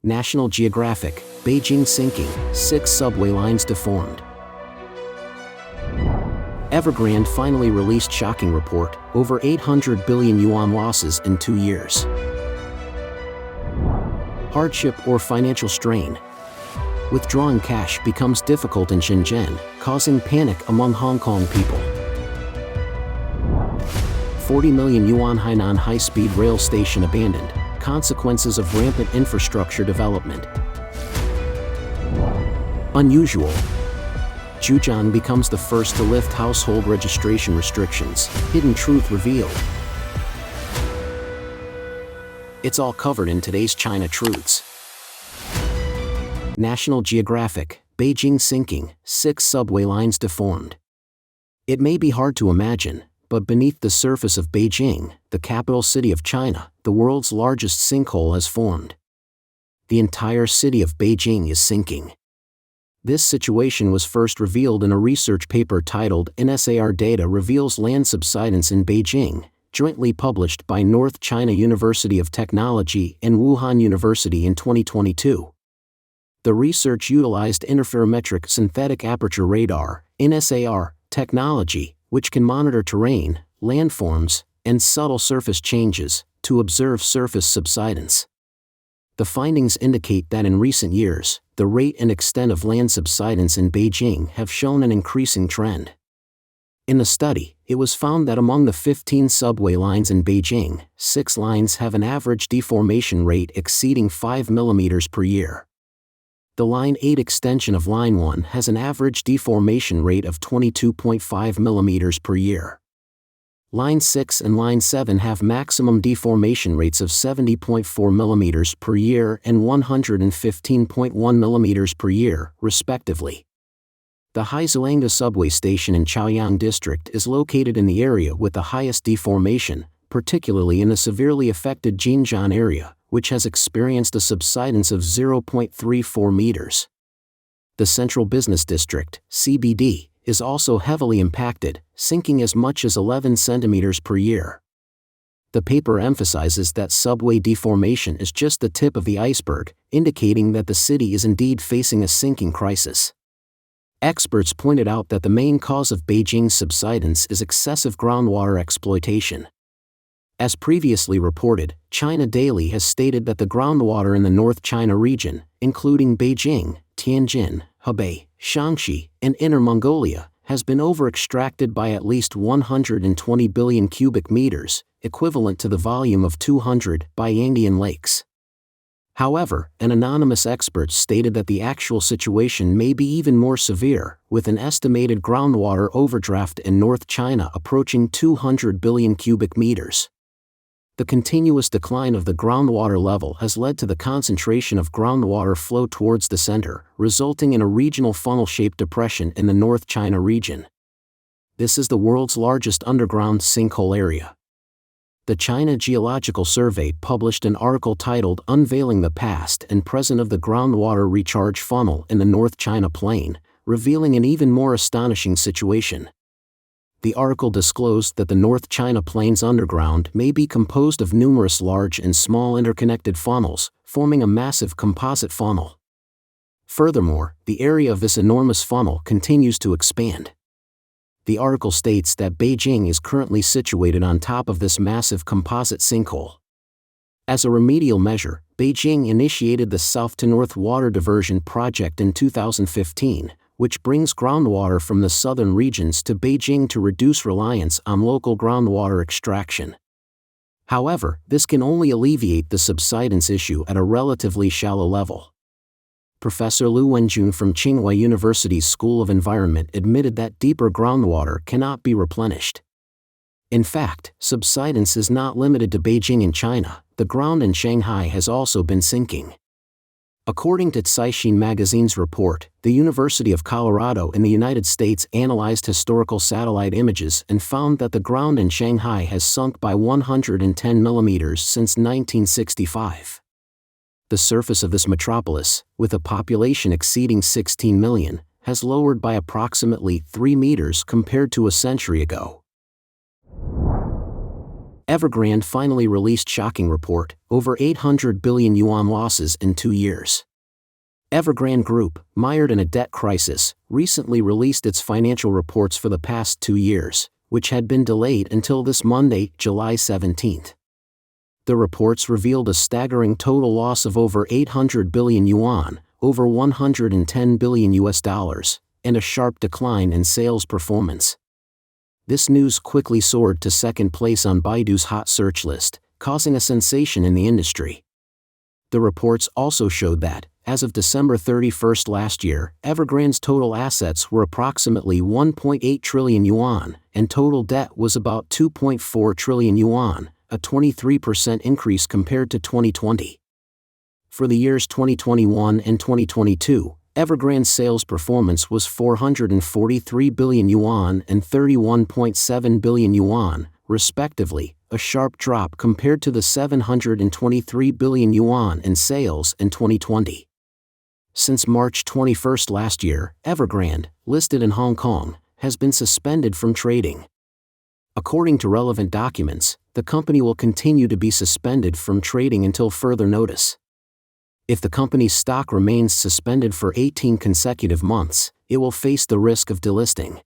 National Geographic, Beijing sinking, 6 subway lines deformed. Evergrande finally released shocking report, over 800 billion yuan losses in 2 years. Hardship or financial strain. Withdrawing cash becomes difficult in Shenzhen, causing panic among Hong Kong people. 40 million yuan Hainan high-speed rail station abandoned, consequences of rampant infrastructure development. Unusual. Zhejiang becomes the first to lift household registration restrictions, hidden truth revealed. It's all covered in today's China Truths. National Geographic, Beijing sinking, 6 subway lines deformed. It may be hard to imagine, but beneath the surface of Beijing, the capital city of China, the world's largest sinkhole has formed. The entire city of Beijing is sinking. This situation was first revealed in a research paper titled NSAR Data Reveals Land Subsidence in Beijing, jointly published by North China University of Technology and Wuhan University in 2022. The research utilized interferometric synthetic aperture radar (NSAR) technology, which can monitor terrain, landforms, and subtle surface changes, to observe surface subsidence. The findings indicate that in recent years, the rate and extent of land subsidence in Beijing have shown an increasing trend. In the study, it was found that among the 15 subway lines in Beijing, 6 lines have an average deformation rate exceeding 5 mm per year. The Line 8 extension of Line 1 has an average deformation rate of 22.5 mm per year. Line 6 and Line 7 have maximum deformation rates of 70.4 mm per year and 115.1 mm per year, respectively. The Hangzhou subway station in Chaoyang district is located in the area with the highest deformation, particularly in the severely affected Zhejiang area, which has experienced a subsidence of 0.34 meters. The Central Business District, CBD, is also heavily impacted, sinking as much as 11 centimeters per year. The paper emphasizes that subway deformation is just the tip of the iceberg, indicating that the city is indeed facing a sinking crisis. Experts pointed out that the main cause of Beijing's subsidence is excessive groundwater exploitation. As previously reported, China Daily has stated that the groundwater in the North China region, including Beijing, Tianjin, Hebei, Shaanxi, and Inner Mongolia, has been over-extracted by at least 120 billion cubic meters, equivalent to the volume of 200 Yangtze lakes. However, an anonymous expert stated that the actual situation may be even more severe, with an estimated groundwater overdraft in North China approaching 200 billion cubic meters. The continuous decline of the groundwater level has led to the concentration of groundwater flow towards the center, resulting in a regional funnel-shaped depression in the North China region. This is the world's largest underground sinkhole area. The China Geological Survey published an article titled Unveiling the Past and Present of the Groundwater Recharge Funnel in the North China Plain, revealing an even more astonishing situation. The article disclosed that the North China Plain's underground may be composed of numerous large and small interconnected funnels, forming a massive composite funnel. Furthermore, the area of this enormous funnel continues to expand. The article states that Beijing is currently situated on top of this massive composite sinkhole. As a remedial measure, Beijing initiated the South to North Water Diversion Project in 2015, which brings groundwater from the southern regions to Beijing to reduce reliance on local groundwater extraction. However, this can only alleviate the subsidence issue at a relatively shallow level. Professor Liu Wenjun from Tsinghua University's School of Environment admitted that deeper groundwater cannot be replenished. In fact, subsidence is not limited to Beijing and China. The ground in Shanghai has also been sinking. According to Caixin magazine's report, the University of Colorado in the United States analyzed historical satellite images and found that the ground in Shanghai has sunk by 110 millimeters since 1965. The surface of this metropolis, with a population exceeding 16 million, has lowered by approximately 3 meters compared to a century ago. Evergrande finally released shocking report, over 800 billion yuan losses in 2 years. Evergrande Group, mired in a debt crisis, recently released its financial reports for the past 2 years, which had been delayed until this Monday, July 17. The reports revealed a staggering total loss of over 800 billion yuan, over $110 billion, and a sharp decline in sales performance. This news quickly soared to second place on Baidu's hot search list, causing a sensation in the industry. The reports also showed that, as of December 31 last year, Evergrande's total assets were approximately 1.8 trillion yuan, and total debt was about 2.4 trillion yuan, a 23% increase compared to 2020. For the years 2021 and 2022, Evergrande's sales performance was 443 billion yuan and 31.7 billion yuan, respectively, a sharp drop compared to the 723 billion yuan in sales in 2020. Since March 21 last year, Evergrande, listed in Hong Kong, has been suspended from trading. According to relevant documents, the company will continue to be suspended from trading until further notice. If the company's stock remains suspended for 18 consecutive months, it will face the risk of delisting.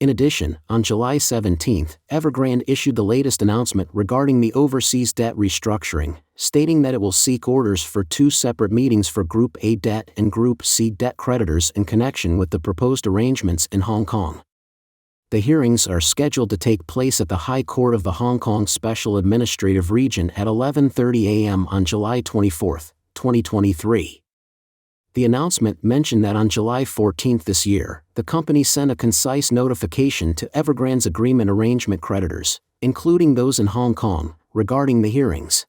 In addition, on July 17, Evergrande issued the latest announcement regarding the overseas debt restructuring, stating that it will seek orders for 2 separate meetings for Group A debt and Group C debt creditors in connection with the proposed arrangements in Hong Kong. The hearings are scheduled to take place at the High Court of the Hong Kong Special Administrative Region at 11:30 a.m. on July 24, 2023. The announcement mentioned that on July 14 this year, the company sent a concise notification to Evergrande's agreement arrangement creditors, including those in Hong Kong, regarding the hearings.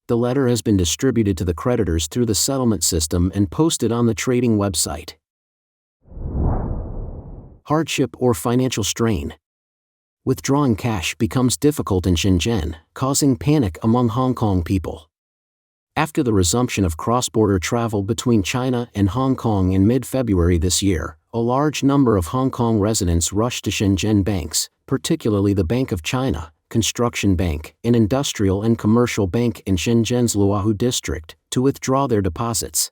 The letter has been distributed to the creditors through the settlement system and posted on the trading website. Hardship or financial strain. Withdrawing cash becomes difficult in Shenzhen, causing panic among Hong Kong people. After the resumption of cross-border travel between China and Hong Kong in mid-February this year, a large number of Hong Kong residents rushed to Shenzhen banks, particularly the Bank of China, Construction Bank, and Industrial and Commercial Bank in Shenzhen's Luohu district, to withdraw their deposits.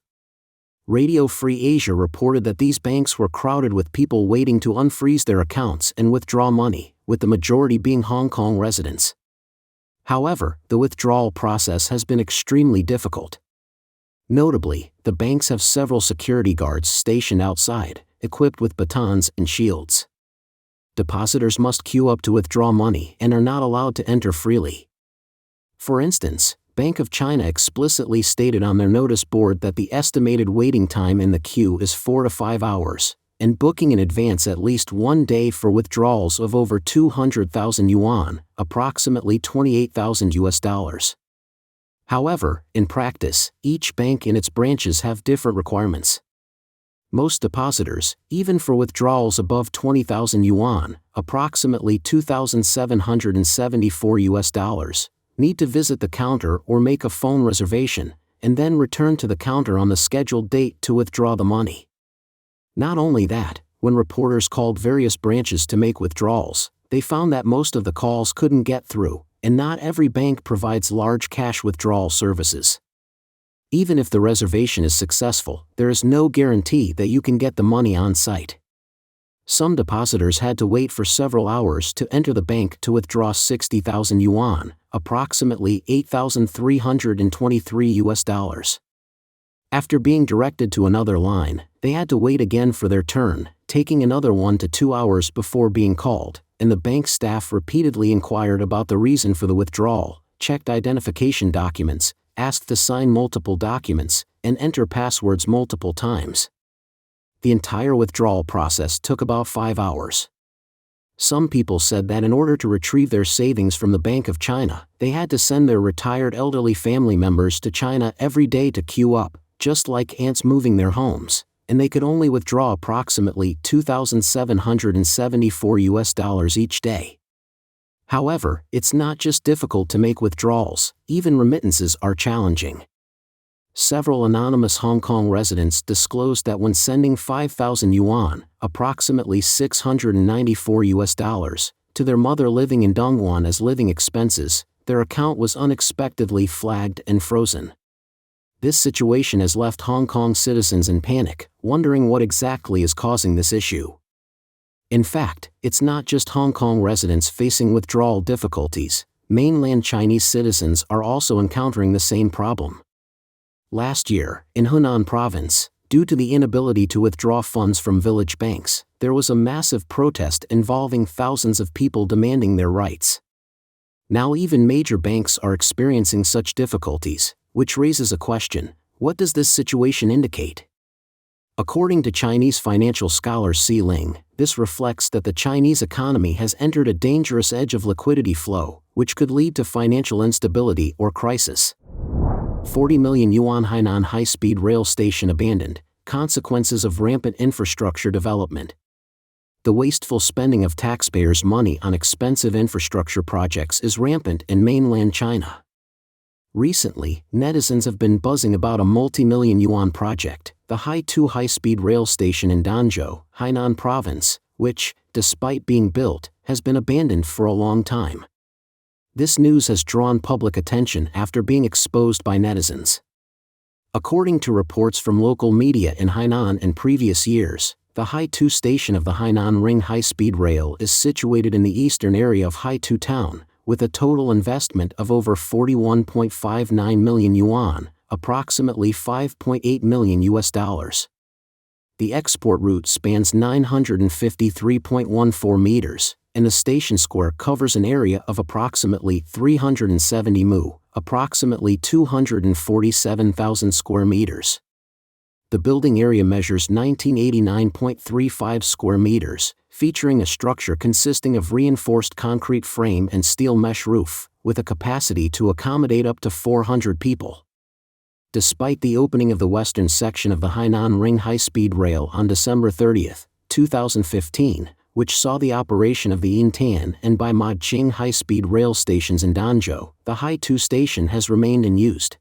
Radio Free Asia reported that these banks were crowded with people waiting to unfreeze their accounts and withdraw money, with the majority being Hong Kong residents. However, the withdrawal process has been extremely difficult. Notably, the banks have several security guards stationed outside, equipped with batons and shields. Depositors must queue up to withdraw money and are not allowed to enter freely. For instance, Bank of China explicitly stated on their notice board that the estimated waiting time in the queue is 4 to 5 hours, and booking in advance at least 1 day for withdrawals of over 200,000 yuan, approximately $28,000. However, in practice, each bank and its branches have different requirements. Most depositors, even for withdrawals above 20,000 yuan, approximately $2,774, need to visit the counter or make a phone reservation, and then return to the counter on the scheduled date to withdraw the money. Not only that, when reporters called various branches to make withdrawals, they found that most of the calls couldn't get through, and not every bank provides large cash withdrawal services. Even if the reservation is successful, there is no guarantee that you can get the money on site. Some depositors had to wait for several hours to enter the bank to withdraw 60,000 yuan, approximately $8,323. After being directed to another line, they had to wait again for their turn, taking another 1 to 2 hours before being called, and the bank staff repeatedly inquired about the reason for the withdrawal, checked identification documents, asked to sign multiple documents, and enter passwords multiple times. The entire withdrawal process took about 5 hours. Some people said that in order to retrieve their savings from the Bank of China, they had to send their retired elderly family members to China every day to queue up, just like ants moving their homes, and they could only withdraw approximately $2,774 each day. However, it's not just difficult to make withdrawals, even remittances are challenging. Several anonymous Hong Kong residents disclosed that when sending 5,000 yuan, approximately $694, to their mother living in Dongguan as living expenses, their account was unexpectedly flagged and frozen. This situation has left Hong Kong citizens in panic, wondering what exactly is causing this issue. In fact, it's not just Hong Kong residents facing withdrawal difficulties. Mainland Chinese citizens are also encountering the same problem. Last year, in Hainan province, due to the inability to withdraw funds from village banks, there was a massive protest involving thousands of people demanding their rights. Now even major banks are experiencing such difficulties, which raises a question: what does this situation indicate? According to Chinese financial scholar Si Ling, this reflects that the Chinese economy has entered a dangerous edge of liquidity flow, which could lead to financial instability or crisis. 40 million yuan Hainan high-speed rail station abandoned, consequences of rampant infrastructure development. The wasteful spending of taxpayers' money on expensive infrastructure projects is rampant in mainland China. Recently, netizens have been buzzing about a multi-million yuan project, the Haitu high-speed rail station in Danzhou, Hainan province, which, despite being built, has been abandoned for a long time. This news has drawn public attention after being exposed by netizens. According to reports from local media in Hainan in previous years, the Haitu station of the Hainan Ring high-speed rail is situated in the eastern area of Haitu town, with a total investment of over 41.59 million yuan, approximately $5.8 million. The export route spans 953.14 meters, and the station square covers an area of approximately 370 mu, approximately 247,000 square meters. The building area measures 1989.35 square meters, featuring a structure consisting of reinforced concrete frame and steel mesh roof, with a capacity to accommodate up to 400 people. Despite the opening of the western section of the Hainan Ring high-speed rail on December 30, 2015, which saw the operation of the Yintan and Beijing high-speed rail stations in Danzhou, the Haitu station has remained unused.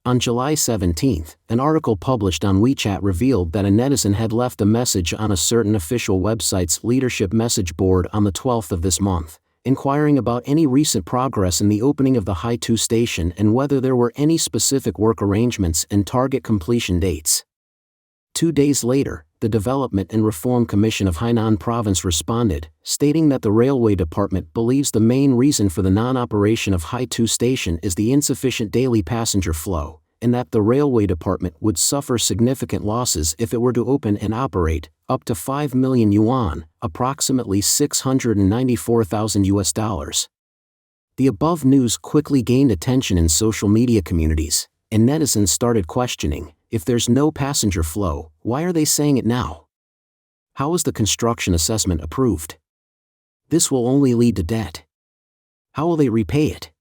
On July 17, an article published on WeChat revealed that a netizen had left a message on a certain official website's leadership message board on the 12th of this month, inquiring about any recent progress in the opening of the Haitu station and whether there were any specific work arrangements and target completion dates. 2 days later, the Development and Reform Commission of Hainan Province responded, stating that the Railway Department believes the main reason for the non-operation of Haitu Station is the insufficient daily passenger flow, and that the Railway Department would suffer significant losses if it were to open and operate, up to 5 million yuan, approximately $694,000. The above news quickly gained attention in social media communities, and netizens started questioning, if there's no passenger flow, why are they saying it now? How is the construction assessment approved? This will only lead to debt. How will they repay it?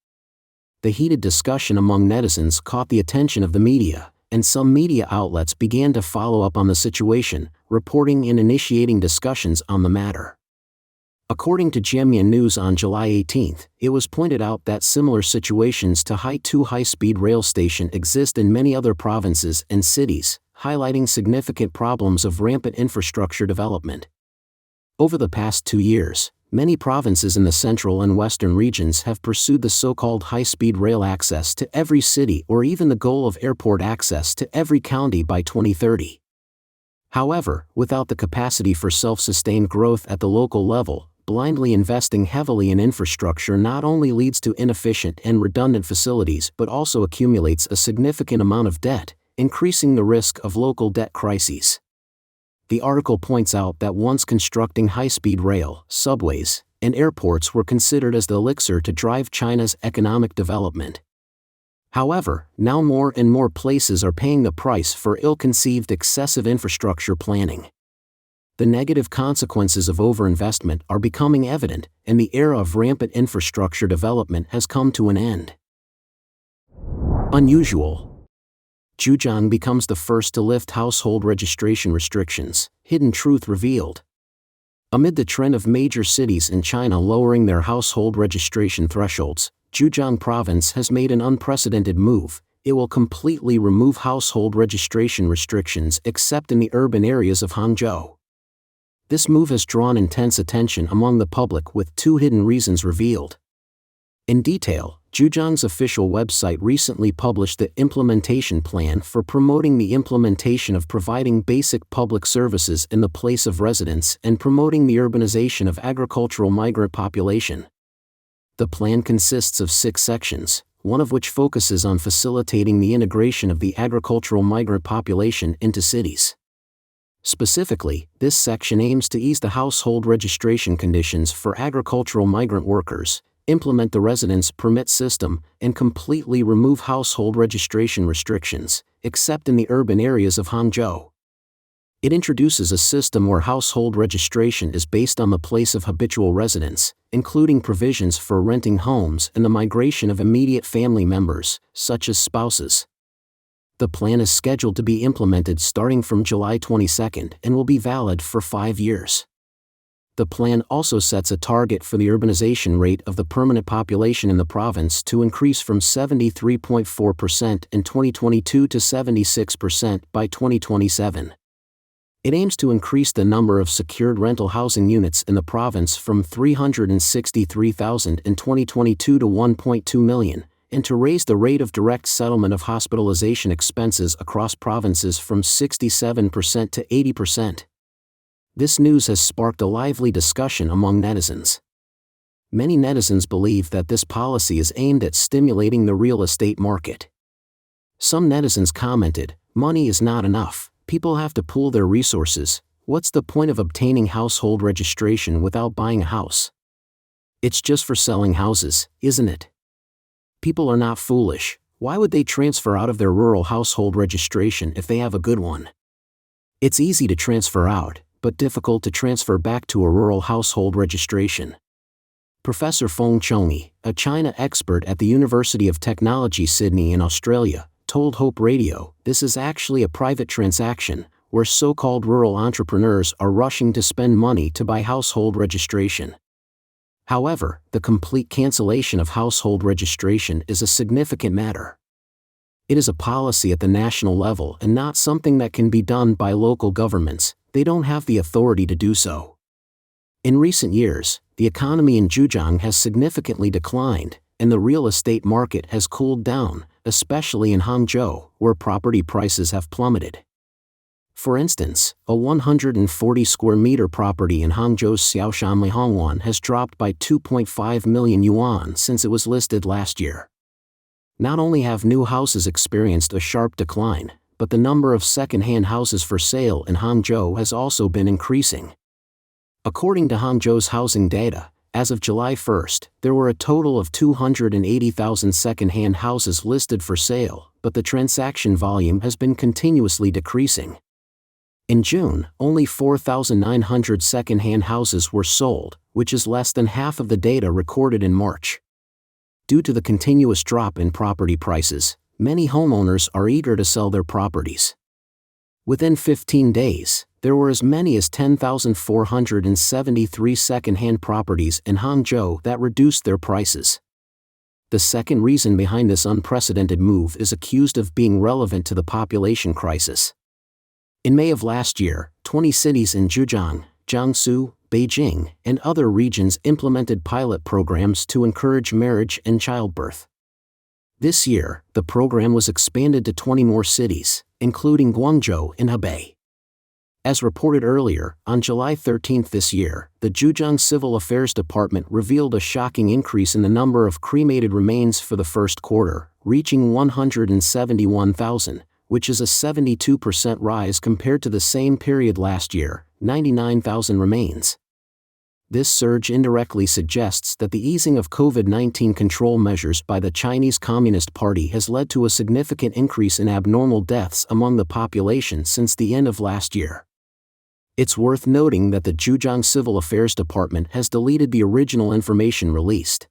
The heated discussion among netizens caught the attention of the media, and some media outlets began to follow up on the situation, reporting and initiating discussions on the matter. According to Jiemian News on July 18, it was pointed out that similar situations to Haitu high-speed rail station exist in many other provinces and cities, highlighting significant problems of rampant infrastructure development. Over the past 2 years, many provinces in the central and western regions have pursued the so-called high-speed rail access to every city or even the goal of airport access to every county by 2030. However, without the capacity for self-sustained growth at the local level, blindly investing heavily in infrastructure not only leads to inefficient and redundant facilities but also accumulates a significant amount of debt, increasing the risk of local debt crises. The article points out that once constructing high-speed rail, subways, and airports were considered as the elixir to drive China's economic development. However, now more and more places are paying the price for ill-conceived excessive infrastructure planning. The negative consequences of overinvestment are becoming evident, and the era of rampant infrastructure development has come to an end. Unusual. Zhejiang becomes the first to lift household registration restrictions, hidden truth revealed. Amid the trend of major cities in China lowering their household registration thresholds, Zhejiang province has made an unprecedented move. It will completely remove household registration restrictions except in the urban areas of Hangzhou. This move has drawn intense attention among the public with 2 hidden reasons revealed. In detail, Zhejiang's official website recently published the implementation plan for promoting the implementation of providing basic public services in the place of residence and promoting the urbanization of agricultural migrant population. The plan consists of 6 sections, one of which focuses on facilitating the integration of the agricultural migrant population into cities. Specifically, this section aims to ease the household registration conditions for agricultural migrant workers, implement the residence permit system, and completely remove household registration restrictions, except in the urban areas of Hangzhou. It introduces a system where household registration is based on the place of habitual residence, including provisions for renting homes and the migration of immediate family members, such as spouses. The plan is scheduled to be implemented starting from July 22 and will be valid for 5 years. The plan also sets a target for the urbanization rate of the permanent population in the province to increase from 73.4% in 2022 to 76% by 2027. It aims to increase the number of secured rental housing units in the province from 363,000 in 2022 to 1.2 million, and to raise the rate of direct settlement of hospitalization expenses across provinces from 67% to 80%. This news has sparked a lively discussion among netizens. Many netizens believe that this policy is aimed at stimulating the real estate market. Some netizens commented, "Money is not enough, people have to pool their resources, what's the point of obtaining household registration without buying a house? It's just for selling houses, isn't it? People are not foolish, why would they transfer out of their rural household registration if they have a good one? It's easy to transfer out, but difficult to transfer back to a rural household registration." Professor Feng Chongyi, a China expert at the University of Technology Sydney in Australia, told Hope Radio, "This is actually a private transaction, where so-called rural entrepreneurs are rushing to spend money to buy household registration." However, the complete cancellation of household registration is a significant matter. It is a policy at the national level and not something that can be done by local governments. They don't have the authority to do so. In recent years, the economy in Zhejiang has significantly declined, and the real estate market has cooled down, especially in Hangzhou, where property prices have plummeted. For instance, a 140 square meter property in Hangzhou's Xiaoshanli Hongwan has dropped by 2.5 million yuan since it was listed last year. Not only have new houses experienced a sharp decline, but the number of second-hand houses for sale in Hangzhou has also been increasing. According to Hangzhou's housing data, as of July 1, there were a total of 280,000 second-hand houses listed for sale, but the transaction volume has been continuously decreasing. In June, only 4,900 second-hand houses were sold, which is less than half of the data recorded in March. Due to the continuous drop in property prices, many homeowners are eager to sell their properties. Within 15 days, there were as many as 10,473 second-hand properties in Hangzhou that reduced their prices. The second reason behind this unprecedented move is accused of being relevant to the population crisis. In May of last year, 20 cities in Zhejiang, Jiangsu, Beijing, and other regions implemented pilot programs to encourage marriage and childbirth. This year, the program was expanded to 20 more cities, including Guangzhou and Hebei. As reported earlier, on July 13 this year, the Zhejiang Civil Affairs Department revealed a shocking increase in the number of cremated remains for the first quarter, reaching 171,000, which is a 72% rise compared to the same period last year, 99,000 remains. This surge indirectly suggests that the easing of COVID-19 control measures by the Chinese Communist Party has led to a significant increase in abnormal deaths among the population since the end of last year. It's worth noting that the Zhejiang Civil Affairs Department has deleted the original information released.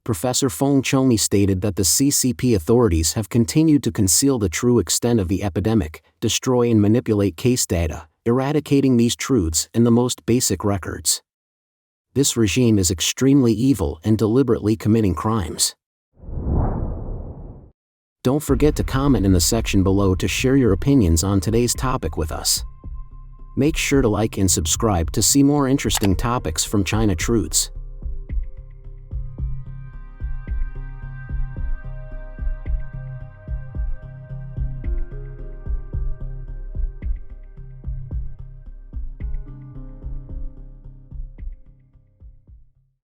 Professor Feng Chongyi stated that the CCP authorities have continued to conceal the true extent of the epidemic, destroy and manipulate case data, eradicating these truths in the most basic records. This regime is extremely evil and deliberately committing crimes. Don't forget to comment in the section below to share your opinions on today's topic with us. Make sure to like and subscribe to see more interesting topics from China Truths.